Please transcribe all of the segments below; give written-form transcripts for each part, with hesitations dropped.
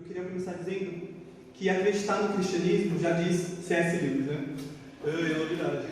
queria começar dizendo que acreditar no cristianismo, já diz C.S. Lewis, né? É novidade.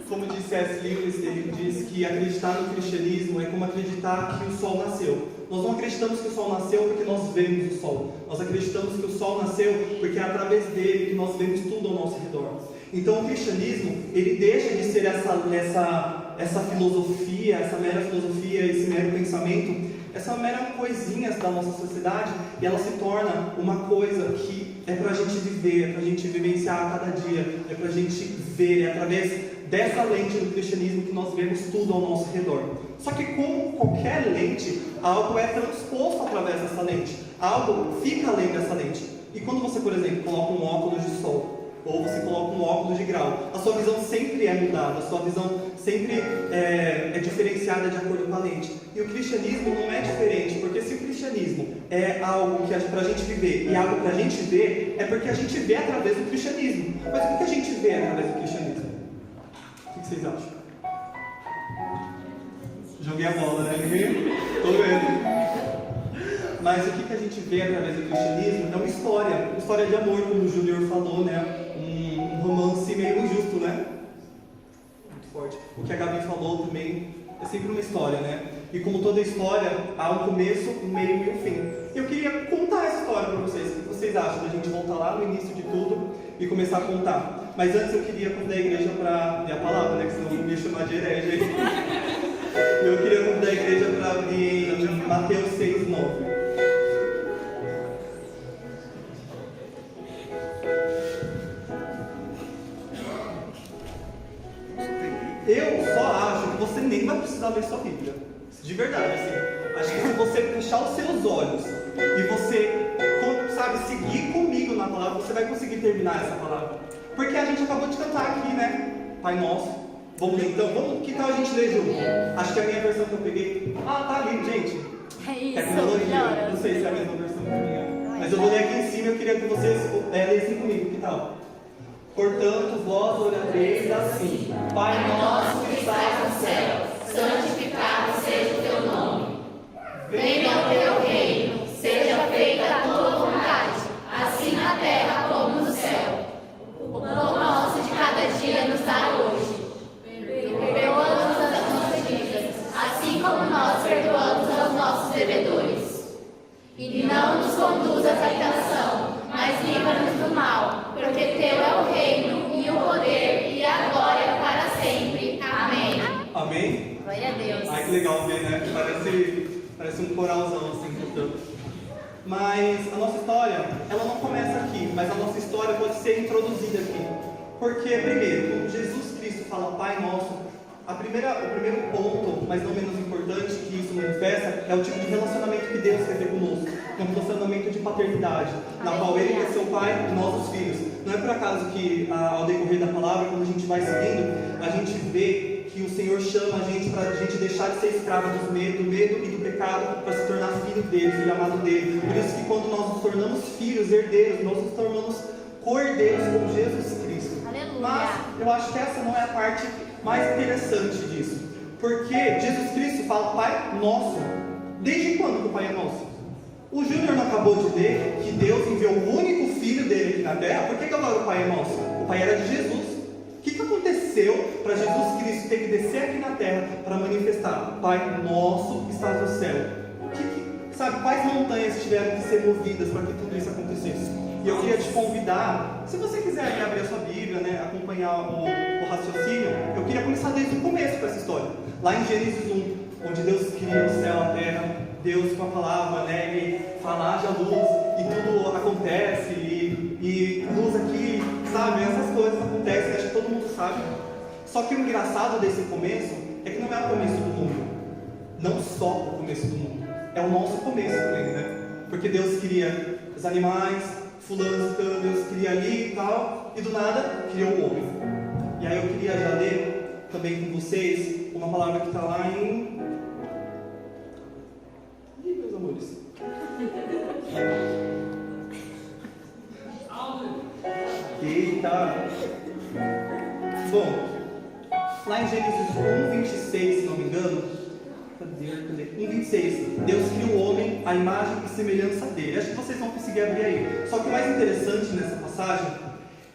Como diz C.S. Lewis, ele diz que acreditar no cristianismo é como acreditar que o sol nasceu. Nós não acreditamos que o sol nasceu porque nós vemos o sol. Nós acreditamos que o sol nasceu porque é através dele que nós vemos tudo ao nosso redor. Então o cristianismo, ele deixa de ser essa filosofia, essa mera filosofia, esse mero pensamento, essa mera coisinhas da nossa sociedade, e ela se torna uma coisa que é para a gente viver, é para a gente vivenciar a cada dia, é para a gente ver, é através dessa lente do cristianismo que nós vemos tudo ao nosso redor. Só que como qualquer lente, algo é transposto através dessa lente, algo fica além dessa lente. E quando você, por exemplo, coloca um óculos de sol, ou você coloca um óculos de grau, a sua visão sempre é mudada, a sua visão sempre é diferenciada de acordo com a lente. E o cristianismo não é diferente, porque se o cristianismo é algo que é para a gente viver e algo para a gente ver, é porque a gente vê através do cristianismo. Mas o que a gente vê através do cristianismo? O que vocês acham? Joguei a bola, né? Tô vendo. Mas o que a gente vê através do cristianismo é uma história de amor, como o Júnior falou, né? Um romance meio injusto, né? Muito forte. O que a Gabi falou também é sempre uma história, né? E como toda história, há um começo, um meio e um fim. Eu queria contar essa história para vocês. O que vocês acham da gente voltar lá no início de tudo e começar a contar? Mas antes eu queria convidar a igreja para ler a palavra, né? Que senão eu ia chamar de herege aí. Eu queria convidar a igreja para abrir em Mateus 6:9. Eu só acho que você nem vai precisar ler sua Bíblia. De verdade, assim. Acho que se você fechar os seus olhos e você, sabe, seguir comigo na palavra, você vai conseguir terminar essa palavra. Porque a gente acabou de cantar aqui, né? Pai Nosso. Vamos ler então? Que tal a gente ler junto? Acho que a minha versão que eu peguei... tá ali, gente. É isso. Tecnologia. Não sei se é a mesma versão que a minha. Mas eu vou ler aqui em cima e eu queria que vocês lessem comigo. Que tal? Portanto, vós orareis assim: Pai nosso que estás no céu, santificado seja o teu nome. Venha o teu reino, seja feita a tua vontade, assim na terra como no céu. O pão nosso de cada dia nos dá hoje. Perdoa-nos as nossas dívidas, assim como nós perdoamos aos nossos devedores. E não nos conduzas à tentação, mas livra-nos do mal, porque teu é o reino, e o poder, e a glória para sempre. Amém. Amém? Glória a Deus. Ai, que legal ver, né? Parece um coralzão assim, cantando. Mas a nossa história, ela não começa aqui, mas a nossa história pode ser introduzida aqui. Porque, primeiro, quando Jesus Cristo fala Pai Nosso, o primeiro ponto, mas não menos importante, que isso manifesta, é o tipo de relacionamento que Deus quer ter conosco. É um relacionamento de paternidade, na qual Ele quer ser o Pai e nós os filhos. Não é por acaso que, ao decorrer da palavra, quando a gente vai seguindo, a gente vê que o Senhor chama a gente para a gente deixar de ser escravo do medo e do pecado, para se tornar filho dele, filho amado dele. Por isso que quando nós nos tornamos filhos, herdeiros, nós nos tornamos co-herdeiros com Jesus Cristo. Aleluia. Mas eu acho que essa não é a parte mais interessante disso, porque Jesus Cristo fala Pai Nosso. Desde quando que o Pai é nosso? O Júnior não acabou de ler que Deus enviou o único filho dele aqui na terra. Por que agora o Pai é nosso? O Pai era de Jesus. O que aconteceu para Jesus Cristo ter que descer aqui na terra para manifestar Pai Nosso que estás no céu? Sabe, quais montanhas tiveram que ser movidas para que tudo isso acontecesse? E eu queria te convidar, se você quiser abrir a sua Bíblia, né, acompanhar o raciocínio, eu queria começar desde o começo com essa história. Lá em Gênesis 1, onde Deus cria o céu, a terra, Deus com a palavra, né, ele fala, haja luz, e tudo acontece, e luz aqui, sabe, essas coisas acontecem, acho que todo mundo sabe. Só que o engraçado desse começo é que não é o começo do mundo, não só o começo do mundo, é o nosso começo também, né? Porque Deus cria os animais, fulano, Deus cria ali e tal, e do nada criou o homem. E aí eu queria já ler também com vocês uma palavra que está lá em... Ih, meus amores. Eita! Bom, lá em Gênesis 1:26, se não me engano, 1:26. Deus cria o homem à imagem e semelhança dele. Acho que vocês vão conseguir abrir aí. Só que o mais interessante nessa passagem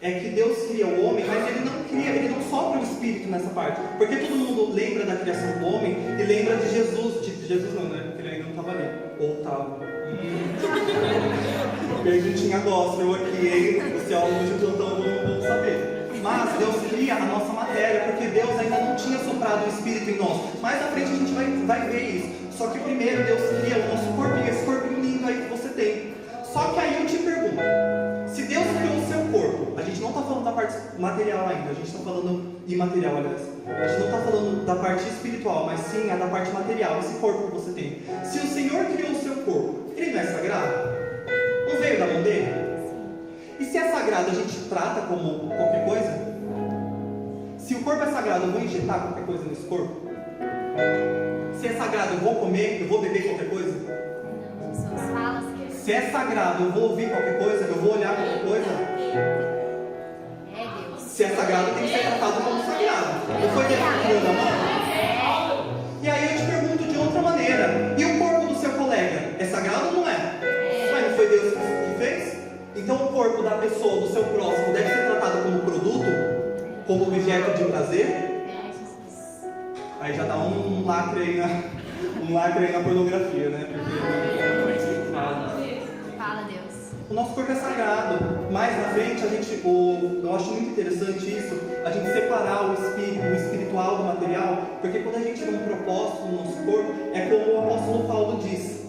é que Deus cria o homem, mas ele não sopra o Espírito nessa parte. Porque todo mundo lembra da criação do homem e lembra de Jesus. De Jesus não, né? Porque ele ainda não estava ali. Ou estava. Perguntinha gospel aqui, hein? Os teólogos de plantão vão saber. Mas Deus cria a nossa matéria, porque Deus ainda não tinha soprado o Espírito em nós. Mais à frente a gente vai ver isso. Só que primeiro Deus cria o nosso corpinho, esse corpinho lindo aí que você tem. Só que aí eu te pergunto, se Deus criou o seu corpo, a gente não está falando da parte material ainda, a gente está falando imaterial, aliás. A gente não está falando da parte espiritual, mas sim a da parte material, esse corpo que você tem. Se o Senhor criou o seu corpo, ele não é sagrado? Não veio da mão dele? E se é sagrado, a gente trata como qualquer coisa? Se o corpo é sagrado, eu vou injetar qualquer coisa nesse corpo? Se é sagrado, eu vou comer, eu vou beber qualquer coisa? Se é sagrado, eu vou ouvir qualquer coisa, eu vou olhar qualquer coisa? Se é sagrado, tem que ser tratado como sagrado. Não foi Deus que criou na mão? E aí eu te pergunto de outra maneira, e o corpo do seu colega, é sagrado ou não é? Mas não foi Deus que fez? Então o corpo da pessoa, do seu próximo, deve ser tratado como produto? Como objeto de prazer? Aí já dá um lacre aí na pornografia, né? Fala, Deus. O nosso corpo é sagrado. Mais na frente, eu acho muito interessante isso, a gente separar o espiritual do material, porque quando a gente tem um propósito no nosso corpo, é como o apóstolo Paulo diz.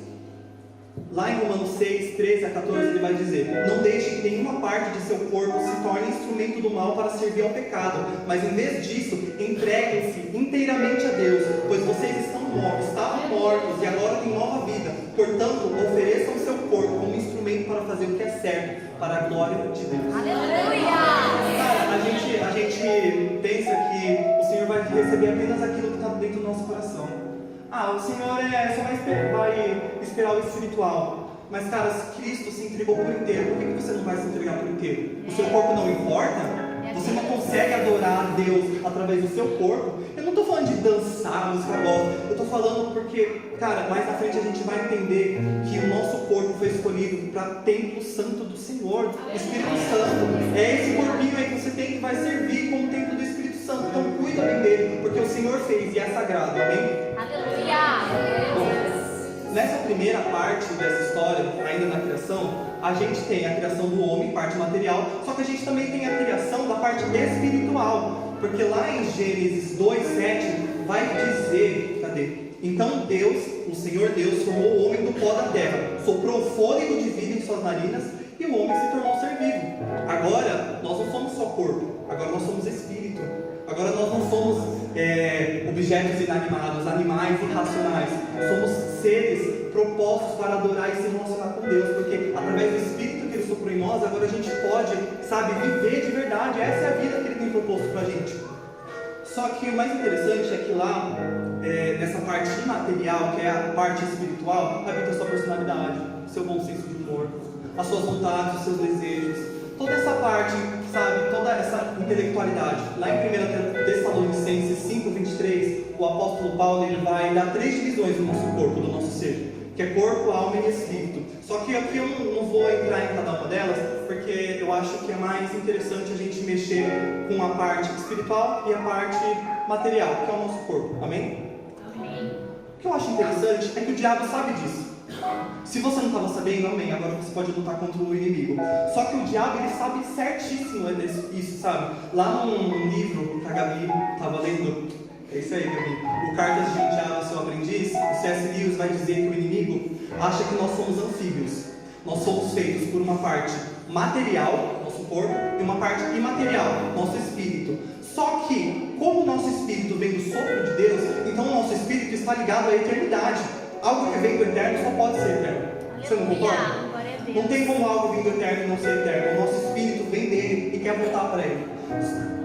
Lá em Romanos 6, 13 a 14, ele vai dizer: não deixe que nenhuma parte de seu corpo se torne instrumento do mal para servir ao pecado, mas em vez disso, entreguem-se inteiramente a Deus, pois vocês estavam mortos e agora têm nova vida. Portanto, ofereçam o seu corpo como instrumento para fazer o que é certo, para a glória de Deus. Aleluia! Cara, a gente pensa que o Senhor vai receber apenas aquilo que está dentro do nosso coração. O Senhor só vai esperar o espiritual. Mas, cara, se Cristo se entregou por inteiro, por que você não vai se entregar por inteiro? O seu corpo não importa? Você não consegue adorar a Deus através do seu corpo? Eu não estou falando de dançar, música gospel. Eu estou falando porque, cara, mais na frente a gente vai entender que o nosso corpo foi escolhido para templo santo do Senhor, o Espírito Santo. É esse corpinho aí que você tem que vai servir como templo do Espírito Santo. Então cuida bem dele, porque o Senhor fez e é sagrado, amém? Bom, nessa primeira parte dessa história, ainda na criação, a gente tem a criação do homem, parte material, só que a gente também tem a criação da parte espiritual, porque lá em Gênesis 2:7 vai dizer, então Deus, o Senhor Deus, formou o homem do pó da terra, soprou o fôlego de vida em suas narinas e o homem se tornou ser vivo. Agora, nós não somos só corpo, agora nós somos espírito. Agora nós não somos objetos inanimados, animais irracionais. Somos seres propostos para adorar e se relacionar com Deus, porque através do Espírito que Ele soprou em nós, agora a gente pode, viver de verdade. Essa é a vida que Ele tem proposto para a gente. Só que o mais interessante é que lá, nessa parte imaterial, que é a parte espiritual, habita a sua personalidade, seu bom senso de humor, as suas vontades, os seus desejos. Toda essa parte, toda essa intelectualidade. Lá em 1 Tessalonicenses 5:23, o apóstolo Paulo ele vai dar 3 divisões do nosso corpo, do nosso ser, que é corpo, alma e espírito. Só que aqui eu não vou entrar em cada uma delas, porque eu acho que é mais interessante a gente mexer com a parte espiritual e a parte material, que é o nosso corpo. Amém? Amém. O que eu acho interessante é que o diabo sabe disso. Se você não estava sabendo, amém, agora você pode lutar contra o inimigo. Só que o diabo, ele sabe certíssimo isso, sabe? Lá num livro que a Gabi estava lendo, é isso aí, Gabi, o Cartas de um Diabo, Seu Aprendiz, o C.S. Lewis vai dizer que o inimigo acha que nós somos anfíbios. Nós somos feitos por uma parte material, nosso corpo, e uma parte imaterial, nosso espírito. Só que, como o nosso espírito vem do sopro de Deus, então o nosso espírito está ligado à eternidade. Algo que vem do eterno só pode ser eterno. Você não concorda? Não tem como algo vir do eterno e não ser eterno. O nosso espírito vem dele e quer voltar para ele.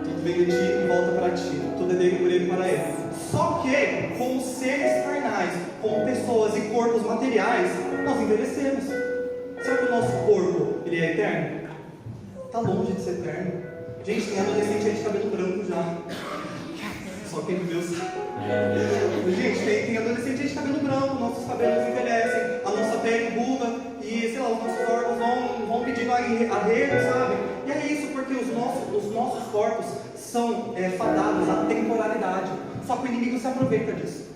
Tudo vem de ti e volta para ti. Tudo é dele, por ele e para ele. Só que, como seres carnais, como pessoas e corpos materiais, nós envelhecemos. Será que o nosso corpo ele é eterno? Está longe de ser eterno. Gente, tem adolescente aí de cabelo branco já. Só quem viveu sabe. Gente, tem adolescente de cabelo branco, nossos cabelos envelhecem, a nossa pele buga e, sei lá, os nossos órgãos vão pedindo arrego, sabe? E é isso porque os nossos corpos são fadados à temporalidade. Só que o inimigo se aproveita disso.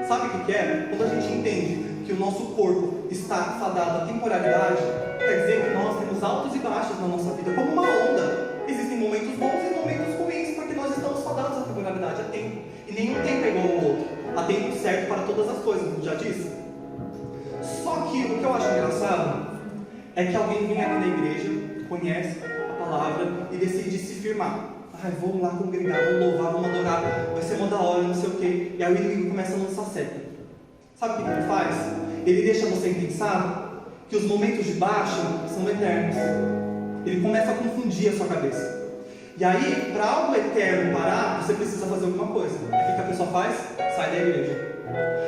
Sabe o que é? Quando a gente entende que o nosso corpo está fadado à temporalidade, quer dizer que nós temos altos e baixos na nossa vida, como uma onda. Existem momentos bons e momentos ruins, porque nós estamos fadados à temporalidade, a tempo. E nenhum tempo é igual ao outro. Há tempo certo para todas as coisas, como já disse. Só que o que eu acho engraçado é que alguém vem aqui na igreja, conhece a palavra e decide se firmar. Vamos lá congregar, vamos louvar, vamos adorar, vai ser uma da hora, não sei o quê. E aí o inimigo começa a lançar seta. Sabe o que ele faz? Ele deixa você pensar que os momentos de baixa são eternos. Ele começa a confundir a sua cabeça. E aí, para algo eterno parar, você precisa fazer alguma coisa. Aí o que a pessoa faz? Sai da igreja.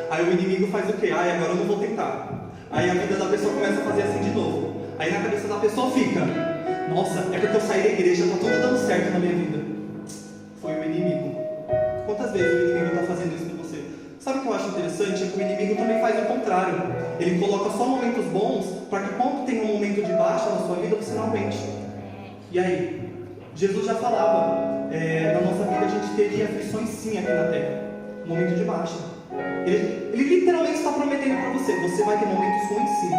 Aí o inimigo faz o quê? Agora eu não vou tentar. Aí a vida da pessoa começa a fazer assim de novo. Aí na cabeça da pessoa fica: nossa, é porque eu saí da igreja, tá tudo dando certo na minha vida. Foi o inimigo. Quantas vezes o inimigo está fazendo isso com você? Sabe o que eu acho interessante? É que o inimigo também faz o contrário. Ele coloca só momentos bons para que quando tem um momento de baixa na sua vida, você não aguente. E aí? Jesus já falava, na nossa vida a gente teria aflições sim aqui na terra. Momento de baixa. Ele literalmente está prometendo para você, você vai ter momentos ruins sim.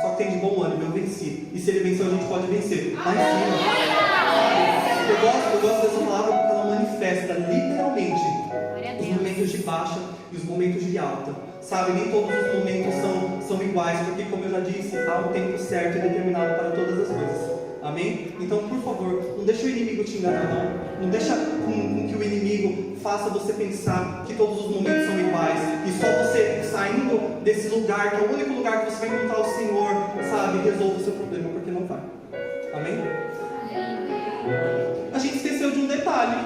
Só que tem de bom ânimo, eu venci. E se ele venceu, a gente pode vencer. Lá em cima. Eu gosto dessa palavra porque ela manifesta literalmente os momentos de baixa e os momentos de alta. Sabe, nem todos os momentos são iguais, porque como eu já disse, há um tempo certo e determinado para todas as coisas. Amém? Então, por favor, não deixa o inimigo te enganar, não. Não deixa com que o inimigo faça você pensar que todos os momentos são iguais. E só você saindo desse lugar, que é o único lugar que você vai encontrar o Senhor, sabe, resolve o seu problema, porque não vai. Amém? A gente esqueceu de um detalhe.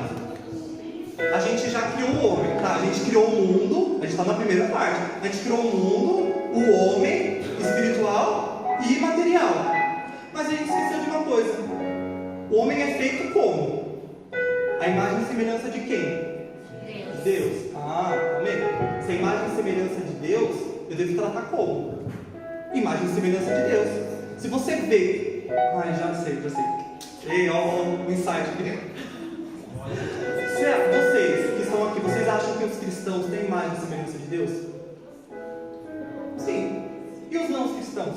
A gente já criou o homem, tá? A gente criou o mundo, a gente está na primeira parte. A gente criou o mundo, o homem, espiritual e material. Mas a gente esqueceu de uma coisa. O homem é feito como? A imagem e semelhança de quem? Deus. Amém? Se a imagem e semelhança de Deus, eu devo tratar como? Imagem e semelhança de Deus. Se você vê... já sei. Ei, ó o insight aqui. Vocês que estão aqui, vocês acham que os cristãos têm imagem e semelhança de Deus? Sim. E os não cristãos?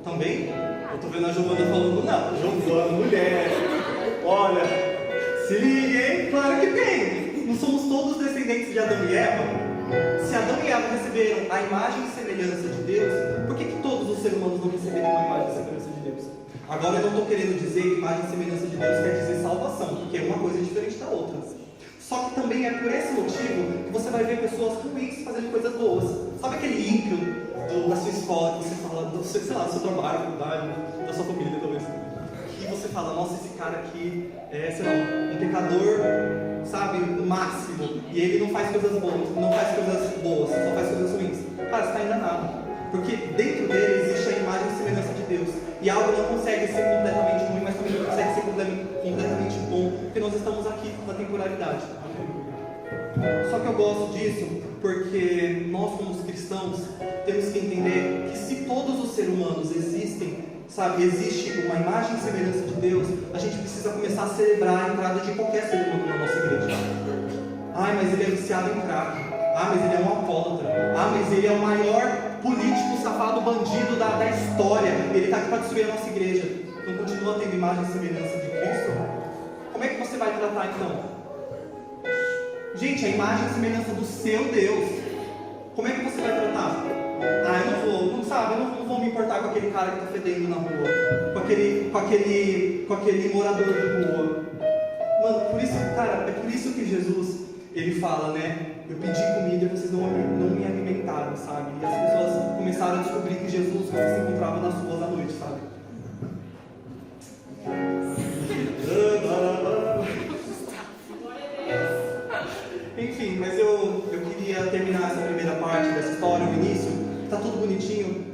Também? Eu estou vendo a Giovana falando, não, Giovana, mulher, olha, se liga, hein? Claro que tem. Não somos todos descendentes de Adão e Eva? Se Adão e Eva receberam a imagem e semelhança de Deus, por que todos os seres humanos não receberam a imagem e semelhança de Deus? Agora eu não estou querendo dizer que imagem e semelhança de Deus quer dizer salvação, porque é uma coisa diferente da outra. Só que também é por esse motivo que você vai ver pessoas ruins fazendo coisas boas. Sabe aquele ímpio da sua escola, que você fala, sei lá, do seu trabalho, da faculdade, da sua família talvez. E você fala, nossa, esse cara aqui é, sei lá, um pecador, sabe, o máximo. E ele não faz coisas boas, só faz coisas ruins. Cara, você está enganado. Porque dentro dele existe a imagem e semelhança de Deus. E algo não consegue ser completamente ruim, mas também não consegue ser completamente bom, porque nós estamos aqui na temporalidade. Só que eu gosto disso porque nós, como cristãos, temos que entender que se todos os seres humanos existem, sabe, existe uma imagem e semelhança de Deus, a gente precisa começar a celebrar a entrada de qualquer ser humano na nossa igreja. Mas ele é viciado em crack. Mas ele é um alcoólatra. Mas ele é o maior político, safado, bandido da história. Ele está aqui para destruir a nossa igreja. Não continua tendo imagem e semelhança de Cristo? Como é que você vai tratar então? Gente, a imagem e semelhança do seu Deus. Como é que você vai tratar? Eu não vou me importar com aquele cara que está fedendo na rua, com aquele morador de rua. Mano, é por isso que Jesus, ele fala, né? Eu pedi comida e vocês não me alimentaram, sabe? E as pessoas começaram a descobrir que Jesus se encontrava nas ruas à noite, sabe? Enfim, mas eu queria terminar essa primeira parte dessa história, o início, que está tudo bonitinho,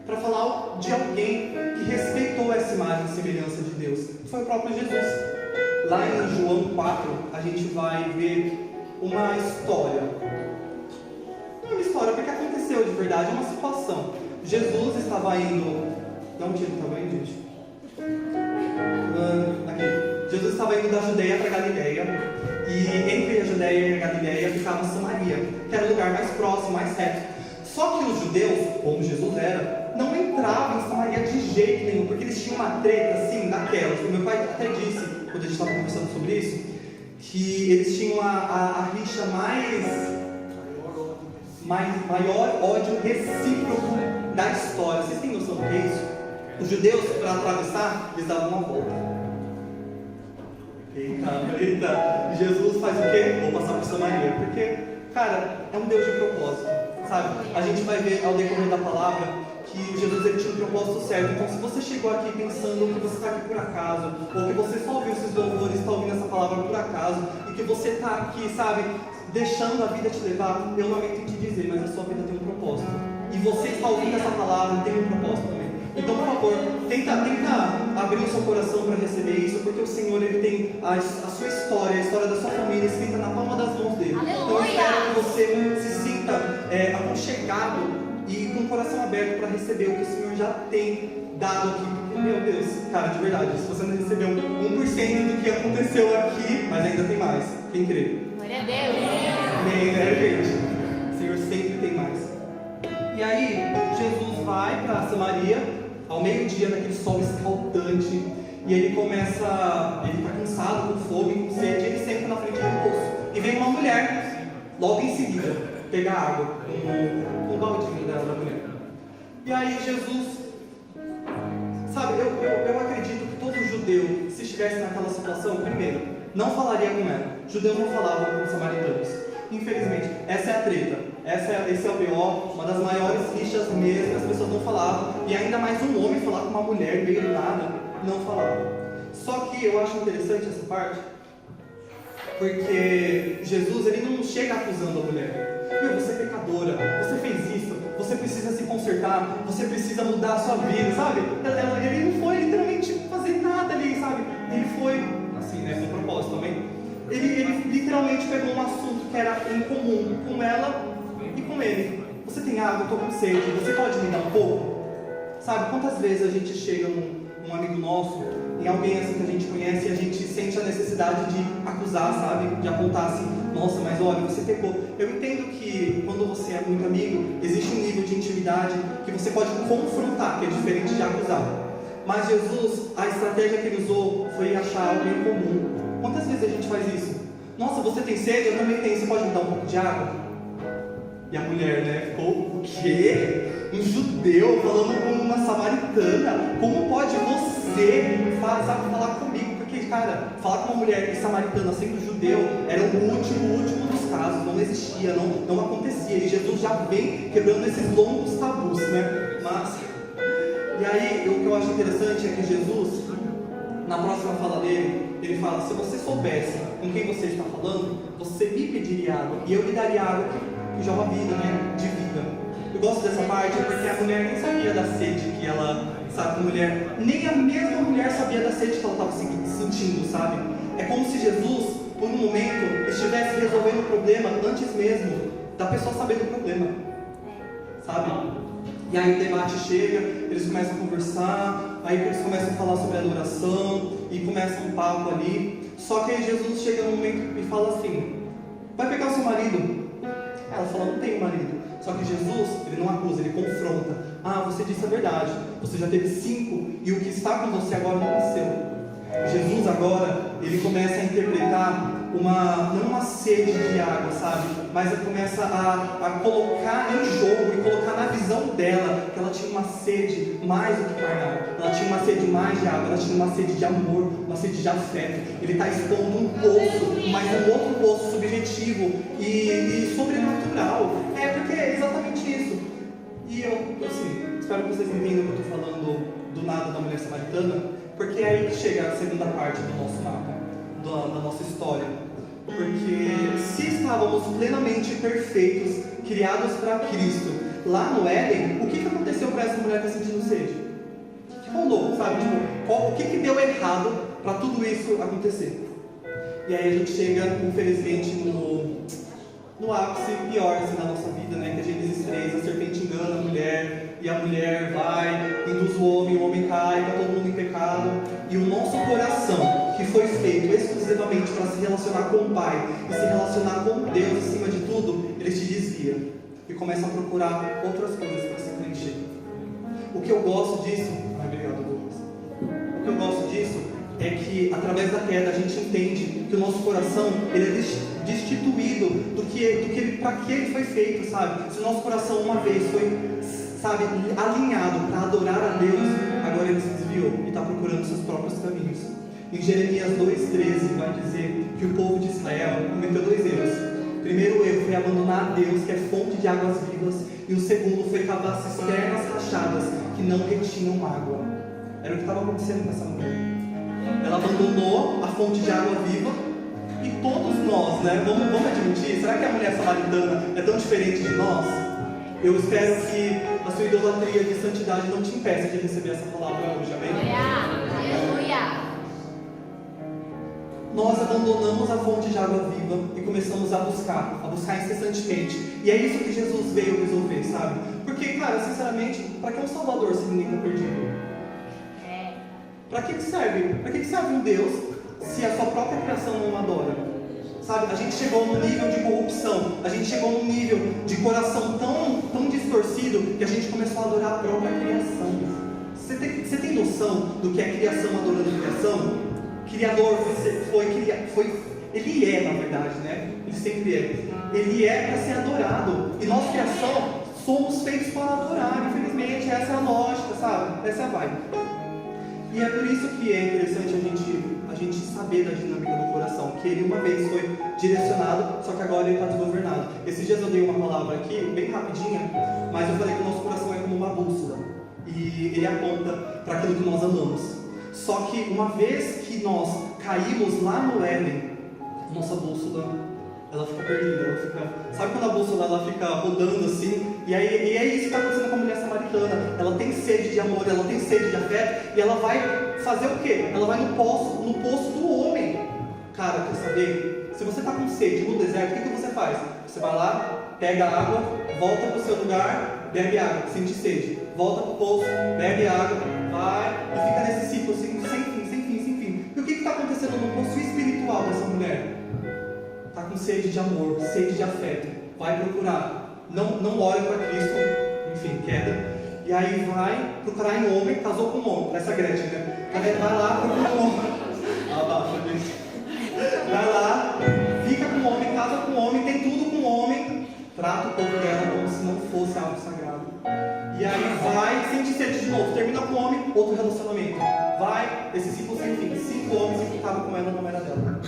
para falar de alguém que respeitou essa imagem e semelhança de Deus. Foi o próprio Jesus. Lá em João 4, a gente vai ver uma história. Não é uma história, porque aconteceu de verdade, é uma situação. Jesus estava indo... Dá um tiro, tá bem, gente? Aqui. Jesus estava indo da Judeia para Galileia, e entre a Judeia e a Galileia ficava Samaria, que era o lugar mais próximo, mais reto. Só que os judeus, como Jesus era, não entravam em Samaria de jeito nenhum, porque eles tinham uma treta assim, daquelas. O meu pai até disse, quando a gente estava conversando sobre isso, que eles tinham a rixa maior ódio recíproco da história. Vocês têm noção do que é isso? Os judeus, para atravessar, eles davam uma volta. Eita, Jesus faz o quê? Vou passar por Samaria. Porque, cara, é um Deus de propósito, sabe? A gente vai ver ao decorrer da palavra que Jesus ele tinha um propósito certo. Então, se você chegou aqui pensando que você está aqui por acaso, ou que você só ouviu esses louvores e está ouvindo essa palavra por acaso, e que você está aqui, sabe, deixando a vida te levar, eu lamento em te dizer, mas a sua vida tem um propósito. E você está ouvindo essa palavra tem um propósito também. Então, por favor, tenta abrir o seu coração para receber isso, porque o Senhor ele tem a sua história, a história da sua família escrita na palma das mãos dele. Aleluia! Então, eu espero que você se sinta aconchegado e com o coração aberto para receber o que o Senhor já tem dado aqui. Porque, meu Deus, cara, de verdade, se você não recebeu 1% do que aconteceu aqui, mas ainda tem mais. Quem crê? Glória a Deus! Amém, né, gente? O Senhor sempre tem mais. E aí, Jesus vai para Samaria, ao meio-dia, naquele sol escaldante, e ele começa, ele está cansado, com fome, com sede, e ele senta na frente do poço. E vem uma mulher, logo em seguida, pegar água, com o baldinho dela, da mulher. E aí Jesus, sabe, eu acredito que todo judeu, se estivesse naquela situação, primeiro, não falaria com ela. Judeus não falavam com os samaritanos. Infelizmente, essa é a treta. Esse é o B.O., uma das maiores rixas mesmo, as pessoas não falavam. E ainda mais um homem falar com uma mulher meio do nada, não falava. Só que eu acho interessante essa parte, porque Jesus ele não chega acusando a mulher. Meu, você é pecadora, você fez isso, você precisa se consertar, você precisa mudar a sua vida, sabe? Ele não foi literalmente fazer nada ali, sabe? Ele foi, assim, né, com propósito também. Ele literalmente pegou um assunto que era em comum com ela e com ele. Você tem água, eu estou com sede, você pode me dar um pouco? Sabe, quantas vezes a gente chega num amigo nosso, em alguém assim que a gente conhece, e a gente sente a necessidade de acusar, sabe? De apontar assim, nossa, mas olha, você pecou. Eu entendo que quando você é muito amigo, existe um nível de intimidade que você pode confrontar, que é diferente de acusar. Mas Jesus, a estratégia que ele usou foi achar algo em comum. Quantas vezes a gente faz isso? Nossa, você tem sede? Eu também tenho. Você pode me dar um pouco de água? E a mulher, né, ficou, o quê? Um judeu falando com uma samaritana? Como pode você falar comigo? Porque, cara, falar com uma mulher samaritana sendo judeu era o último dos casos. Não existia, não acontecia. E Jesus já vem quebrando esses longos tabus, né? Mas, e aí, o que eu acho interessante é que Jesus, na próxima fala dele, ele fala, se você soubesse com quem você está falando, você me pediria água, e eu lhe daria água que joga vida, né? De vida. Eu gosto dessa parte porque a mulher nem sabia da sede que ela, sabe, nem a mesma mulher sabia da sede que ela estava sentindo, sabe? É como se Jesus, por um momento, estivesse resolvendo o problema antes mesmo da pessoa saber do problema, sabe? E aí o debate chega, eles começam a conversar, aí eles começam a falar sobre adoração, e começa um papo ali. Só que aí Jesus chega no momento e fala assim, vai pegar o seu marido? Ela fala, não tenho marido. Só que Jesus, ele não acusa, ele confronta. Ah, você disse a verdade, você já teve 5, e o que está com você agora não é seu. Jesus agora, ele começa a interpretar não uma sede de água, sabe? Mas ele começa a colocar em jogo e colocar na visão dela que ela tinha uma sede mais do que carnal. Ela tinha uma sede mais de água, ela tinha uma sede de amor, uma sede de afeto. Ele está expondo um poço, mas um outro poço subjetivo e sobrenatural. Porque é exatamente isso. E eu, assim, espero que vocês entendam o que eu estou falando do nada da mulher samaritana, porque é aí que chega a segunda parte do nosso mapa, da nossa história. Porque se estávamos plenamente perfeitos, criados para Cristo, lá no Éden, o que aconteceu para essa mulher que está sentindo sede? O que rolou, sabe? O que deu errado para tudo isso acontecer? E aí a gente chega, infelizmente, no ápice pior assim, da nossa vida, né? Que é Gênesis 3, a serpente engana a mulher, e a mulher vai, induz o homem cai, está todo mundo em pecado, e o nosso coração, que foi feito exclusivamente para se relacionar com o Pai, e se relacionar com Deus acima de tudo, ele te desvia, e começa a procurar outras coisas para se preencher. O que eu gosto disso, obrigado, Lucas. O que eu gosto disso é que através da queda a gente entende que o nosso coração ele é destituído para que ele foi feito, sabe? Se o nosso coração uma vez foi, sabe, alinhado para adorar a Deus, agora ele se desviou e está procurando seus próprios caminhos. Em Jeremias 2,13 vai dizer que o povo de Israel cometeu 2 erros. O primeiro erro foi abandonar a Deus, que é fonte de águas vivas, e o segundo foi cavar cisternas rachadas que não retinham água. Era o que estava acontecendo com essa mulher. Ela abandonou a fonte de água viva, e todos nós, né, vamos admitir, será que a mulher samaritana é tão diferente de nós? Eu espero que a sua idolatria de santidade não te impeça de receber essa palavra hoje, amém? Aleluia! Nós abandonamos a fonte de água viva e começamos a buscar incessantemente. E é isso que Jesus veio resolver, sabe? Porque, cara, sinceramente, para que um Salvador se ninguém está perdido? Para que serve? Para que serve um Deus se a sua própria criação não adora? Sabe? A gente chegou num nível de corrupção, a gente chegou num nível de coração tão distorcido que a gente começou a adorar a própria criação. Você tem noção do que é criação adorando a criação? Criador ele é, na verdade, né? Ele sempre é. Ele é para ser adorado. E nós, criação, somos feitos para adorar. Infelizmente, essa é a lógica, sabe? Essa é a vibe. E é por isso que é interessante a gente saber da dinâmica do coração, que ele uma vez foi direcionado, só que agora ele está desgovernado. Esses dias eu dei uma palavra aqui, bem rapidinha, mas eu falei que o nosso coração é como uma bússola, e ele aponta para aquilo que nós amamos. Só que uma vez que nós caímos lá no Éden, nossa bússola, ela fica perdida, sabe quando a bússola ela fica rodando assim? E é isso que está acontecendo com a mulher samaritana. Ela tem sede de amor, ela tem sede de afeto, e ela vai fazer o quê? Ela vai no poço do homem. Cara, quer saber? Se você está com sede no deserto, o que você faz? Você vai lá, pega a água, volta para o seu lugar, bebe água, sente sede, volta para o poço, bebe água, vai e fica nesse ciclo assim, sem fim. E o que está acontecendo no poço espiritual dessa mulher? Está com sede de amor, sede de afeto, vai procurar, não olha para Cristo, enfim, queda, e aí vai procurar em homem, casou com um homem, essa Gretchen, né? Vai lá, procura um homem, abafa, gente, vai lá, fica com um homem, casa com um homem, tem tudo com um homem, trata o povo dela como se não fosse algo sagrado, e aí vai, sente sede de novo, termina com um homem, outro relacionamento, vai, esse ciclo sem fim, 5 homens que ficavam com ela não era dela.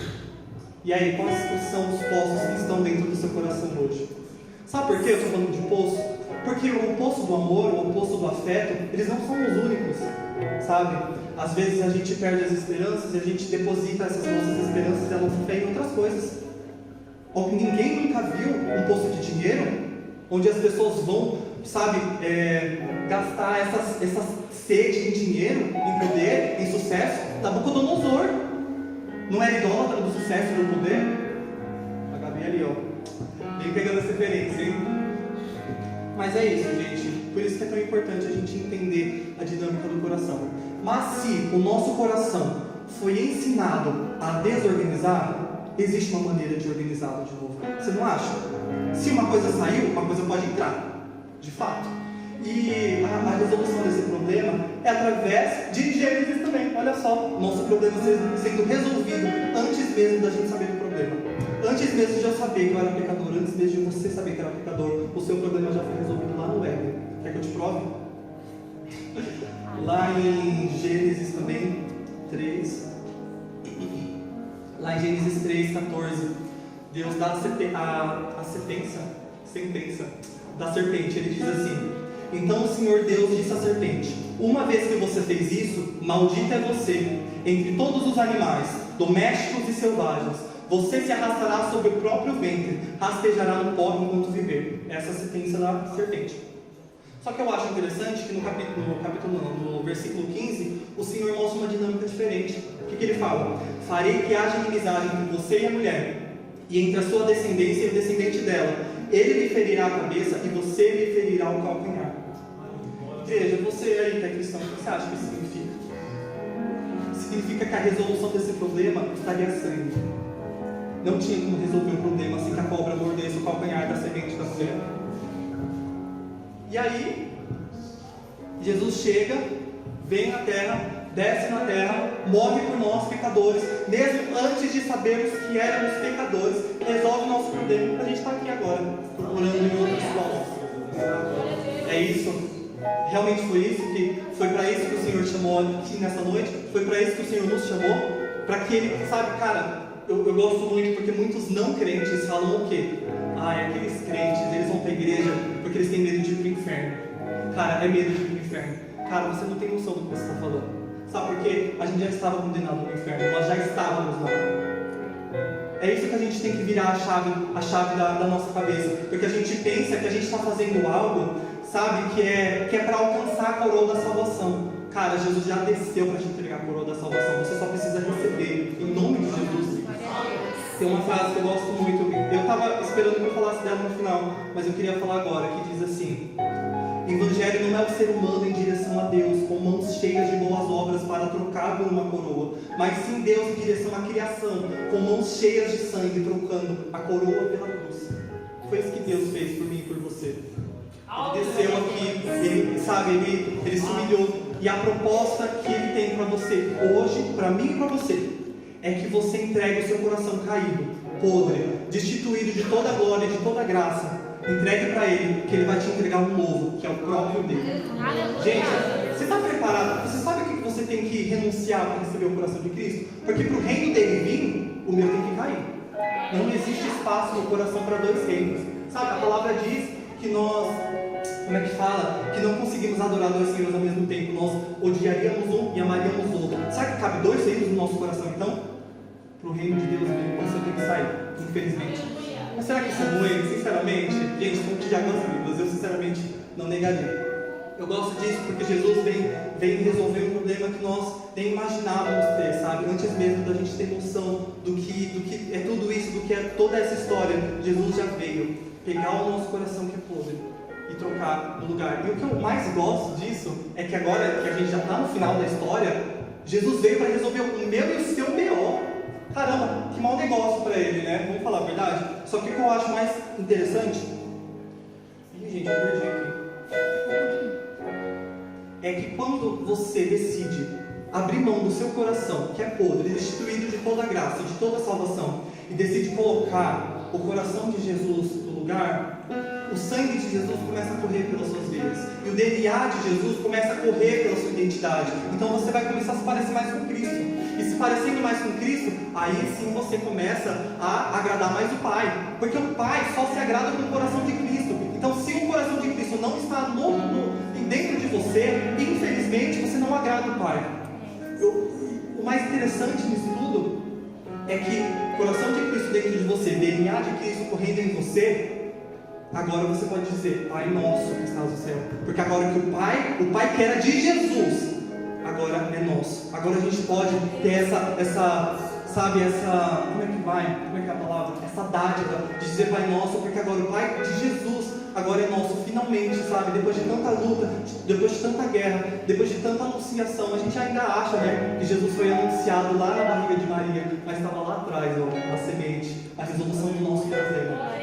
E aí, quais são os poços que estão dentro do seu coração hoje? Sabe por que eu estou falando de poço? Porque o poço do amor, o poço do afeto, eles não são os únicos, sabe? Às vezes a gente perde as esperanças e a gente deposita essas nossas esperanças e elas fé em outras coisas. Ou ninguém nunca viu um poço de dinheiro, onde as pessoas vão, sabe, gastar essa sede em dinheiro, em poder, em sucesso. Nabucodonosor não era idólatra do sucesso e do poder? A Gabi ali, ó. Vem pegando essa referência, hein? Mas é isso, gente. Por isso que é tão importante a gente entender a dinâmica do coração. Mas se o nosso coração foi ensinado a desorganizar, existe uma maneira de organizá-lo de novo. Você não acha? Se uma coisa saiu, uma coisa pode entrar. De fato. E a resolução desse problema é através de Gênesis também. Olha só, nosso problema sendo resolvido antes mesmo da gente saber do problema. Antes mesmo de eu saber que eu era pecador, antes mesmo de você saber que era pecador, o seu problema já foi resolvido lá no Éden. Quer que eu te prove? Lá em Gênesis também, 3. Lá em Gênesis 3, 14, Deus dá a sentença da serpente. Ele diz assim: então o Senhor Deus disse à serpente: uma vez que você fez isso, maldita é você entre todos os animais, domésticos e selvagens. Você se arrastará sobre o próprio ventre, rastejará no pó enquanto viver. Essa é a sentença da serpente. Só que eu acho interessante que no versículo 15, o Senhor mostra uma dinâmica diferente. O que ele fala? Farei que haja inimizade entre você e a mulher, e entre a sua descendência e o descendente dela. Ele lhe ferirá a cabeça e você lhe ferirá o calcanhar. Igreja, você aí que é cristão, o que você acha que isso significa? Significa que a resolução desse problema estaria sangue. Não tinha como resolver o problema assim que a cobra mordesse o calcanhar da semente da mulher. E aí, Jesus chega, vem na terra, desce na terra, morre por nós pecadores, mesmo antes de sabermos que éramos pecadores, resolve o nosso problema. A gente está aqui agora, procurando em outros povos. É isso. Realmente foi isso foi para isso que o Senhor chamou aqui nessa noite? Foi para isso que o Senhor nos chamou? Para que Ele, sabe, cara, eu gosto muito porque muitos não crentes falam o quê? Aqueles crentes, eles vão para a igreja porque eles têm medo de ir para o inferno. Cara, é medo de ir para o inferno. Cara, você não tem noção do que você está falando. Sabe por quê? A gente já estava condenado no inferno, nós já estávamos lá. É isso que a gente tem que virar a chave da nossa cabeça. Porque a gente pensa que a gente está fazendo algo, sabe, que é para alcançar a coroa da salvação. Cara, Jesus já desceu para te entregar a coroa da salvação. Você só precisa receber, em nome de Jesus. Tem uma frase que eu gosto muito. Eu estava esperando que eu falasse dela no final, mas eu queria falar agora, que diz assim: Evangelho não é o ser humano em direção a Deus, com mãos cheias de boas obras para trocar por uma coroa, mas sim Deus em direção à criação, com mãos cheias de sangue, trocando a coroa pela cruz. Foi isso que Deus fez por mim e por você. Ele desceu aqui, ele se humilhou. E a proposta que Ele tem para você hoje, para mim e para você, é que você entregue o seu coração caído, podre, destituído de toda a glória, de toda a graça. Entregue para Ele, que Ele vai te entregar um novo, que é o próprio dele. Gente, você está preparado? Você sabe o que você tem que renunciar para receber o coração de Cristo? Porque para o reino dele vir, o meu tem que cair. Não existe espaço no coração para dois reinos. Sabe, a palavra diz que nós, como é que fala? Que não conseguimos adorar dois reinos ao mesmo tempo. Nós odiaríamos um e amaríamos o outro. Sabe que cabe dois reinos no nosso coração então? Para o reino de Deus vir, você tem que sair, infelizmente. Mas será que isso é ruim? Sinceramente, gente, fonte de águas vivas, eu sinceramente não negaria. Eu gosto disso porque Jesus vem resolver um problema que nós nem imaginávamos ter, sabe? Antes mesmo da gente ter noção do que é tudo isso, do que é toda essa história, Jesus já veio pegar o nosso coração que é podre e trocar no lugar. E o que eu mais gosto disso é que agora que a gente já está no final da história, Jesus veio para resolver o meu e o seu B.O. Caramba, que mau negócio para ele, né? Vamos falar a verdade? Só que o que eu acho mais interessante... Ih, gente, eu perdi aqui. É que quando você decide abrir mão do seu coração, que é podre, destituído de toda a graça, de toda a salvação, e decide colocar o coração de Jesus no lugar, o sangue de Jesus começa a correr pelas suas veias. E o DNA de Jesus começa a correr pela sua identidade. Então você vai começar a se parecer mais com Cristo. E se parecendo mais com Cristo, aí sim você começa a agradar mais o Pai. Porque o Pai só se agrada com o coração de Cristo. Então se o coração de Cristo não está dentro de você, infelizmente você não agrada o Pai. O mais interessante nisso tudo é que o coração de Cristo dentro de você, DNA de Cristo correndo em você, agora você pode dizer, Pai nosso que estás no céu. Porque agora que o Pai que era de Jesus, agora é nosso. Agora a gente pode ter sabe, como é que é a palavra? Essa dádiva de dizer Pai nosso, porque agora o Pai de Jesus agora é nosso, finalmente, sabe? Depois de tanta luta, depois de tanta guerra, depois de tanta anunciação, a gente ainda acha, né, que Jesus foi anunciado lá na barriga de Maria, mas estava lá atrás, ó, na semente, a resolução do nosso problema.